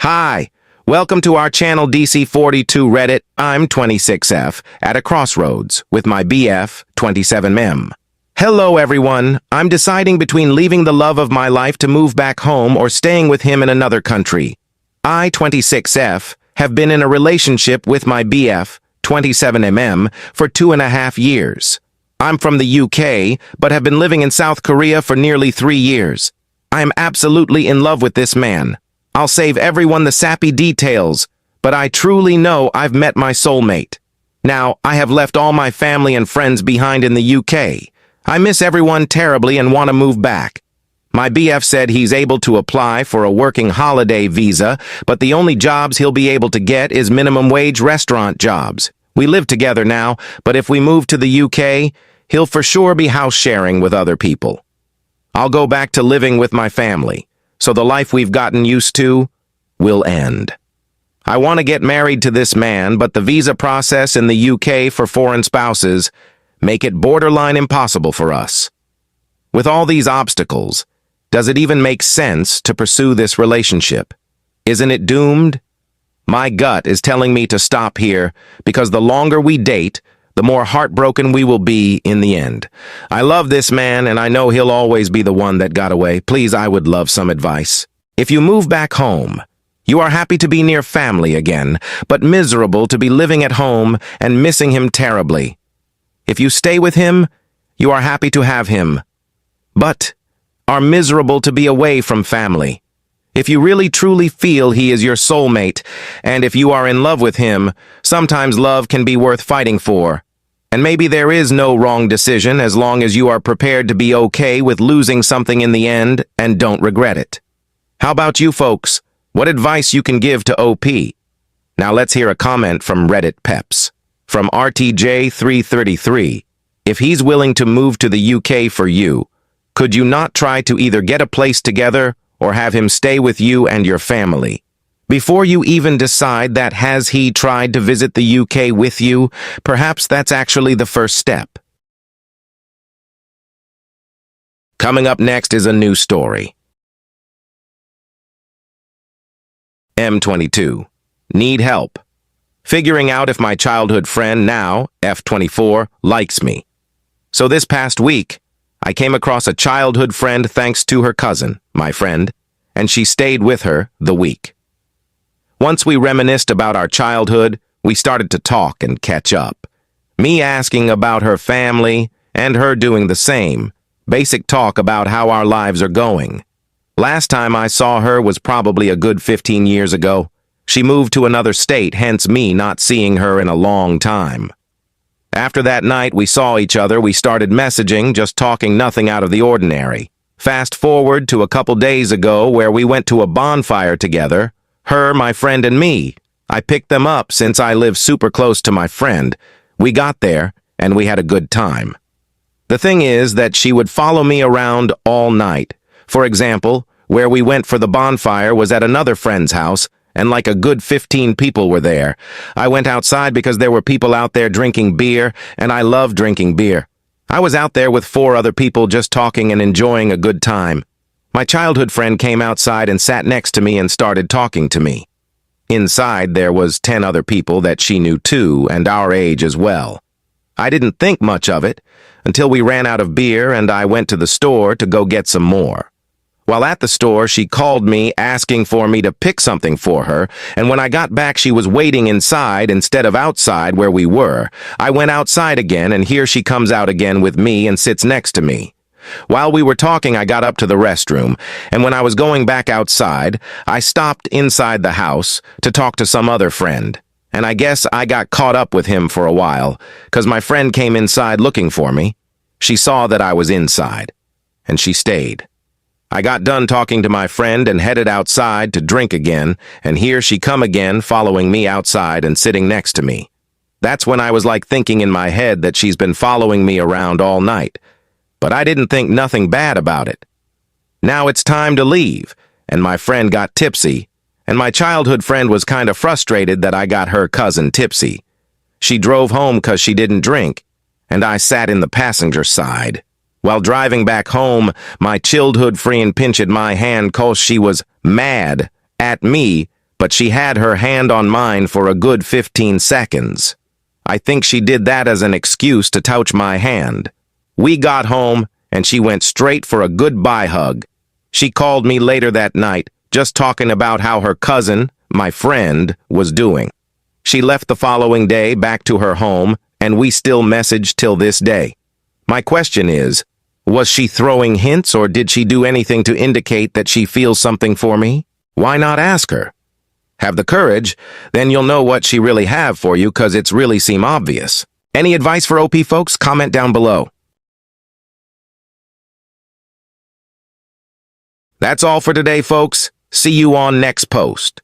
Hi, welcome to our channel DC42 Reddit. I'm 26F at a crossroads with my BF 27M. Hello everyone, I'm deciding between leaving the love of my life to move back home or staying with him in another country. I, 26F, have been in a relationship with my BF 27mm for 2.5 years. I'm from the UK, but have been living in South Korea for nearly 3 years. I am absolutely in love with this man. I'll save everyone the sappy details, but I truly know I've met my soulmate. Now, I have left all my family and friends behind in the UK. I miss everyone terribly and want to move back. My BF said he's able to apply for a working holiday visa, but the only jobs he'll be able to get is minimum wage restaurant jobs. We live together now, but if we move to the UK, he'll for sure be house sharing with other people. I'll go back to living with my family, so the life we've gotten used to will end. I want to get married to this man, but the visa process in the UK for foreign spouses make it borderline impossible for us. With all these obstacles, does it even make sense to pursue this relationship? Isn't it doomed? My gut is telling me to stop here because the longer we date, the more heartbroken we will be in the end. I love this man, and I know he'll always be the one that got away. Please, I would love some advice. If you move back home, you are happy to be near family again, but miserable to be living at home and missing him terribly. If you stay with him, you are happy to have him, but are miserable to be away from family. If you really truly feel he is your soulmate, and if you are in love with him, sometimes love can be worth fighting for. And maybe there is no wrong decision as long as you are prepared to be okay with losing something in the end and don't regret it. How about you folks? What advice you can give to OP? Now let's hear a comment from Reddit Peps. From RTJ333. If he's willing to move to the UK for you, could you not try to either get a place together or have him stay with you and your family? Before you even decide that, has he tried to visit the UK with you? Perhaps that's actually the first step. Coming up next is a new story. M22. Need help. Figuring out if my childhood friend, now F24, likes me. So this past week, I came across a childhood friend thanks to her cousin, my friend, and she stayed with her the week. Once we reminisced about our childhood, we started to talk and catch up. Me asking about her family, and her doing the same. Basic talk about how our lives are going. Last time I saw her was probably a good 15 years ago. She moved to another state, hence me not seeing her in a long time. After that night we saw each other, we started messaging, just talking nothing out of the ordinary. Fast forward to a couple days ago where we went to a bonfire together, her, my friend, and me. I picked them up since I live super close to my friend. We got there, and we had a good time. The thing is that she would follow me around all night. For example, where we went for the bonfire was at another friend's house, and like a good 15 people were there. I went outside because there were people out there drinking beer, and I love drinking beer. I was out there with 4 other people just talking and enjoying a good time. My childhood friend came outside and sat next to me and started talking to me. Inside there was 10 other people that she knew too, and our age as well. I didn't think much of it until we ran out of beer and I went to the store to go get some more. While at the store, she called me asking for me to pick something for her, and when I got back she was waiting inside instead of outside where we were. I went outside again, and here she comes out again with me and sits next to me. While we were talking, I got up to the restroom, and when I was going back outside, I stopped inside the house to talk to some other friend. And I guess I got caught up with him for a while, 'cause my friend came inside looking for me. She saw that I was inside, and she stayed. I got done talking to my friend and headed outside to drink again, and here she come again following me outside and sitting next to me. That's when I was like thinking in my head that she's been following me around all night, but I didn't think nothing bad about it. Now it's time to leave, and my friend got tipsy, and my childhood friend was kind of frustrated that I got her cousin tipsy. She drove home 'cause she didn't drink, and I sat in the passenger side. While driving back home, my childhood friend pinched my hand 'cause she was mad at me but she had her hand on mine for a good 15 seconds. I think she did that as an excuse to touch my hand. We got home, and she went straight for a goodbye hug. She called me later that night, just talking about how her cousin, my friend, was doing. She left the following day back to her home, and we still message till this day. My question is, was she throwing hints or did she do anything to indicate that she feels something for me? Why not ask her? Have the courage, then you'll know what she really have for you because it's really seem obvious. Any advice for OP folks? Comment down below. That's all for today, folks. See you on next post.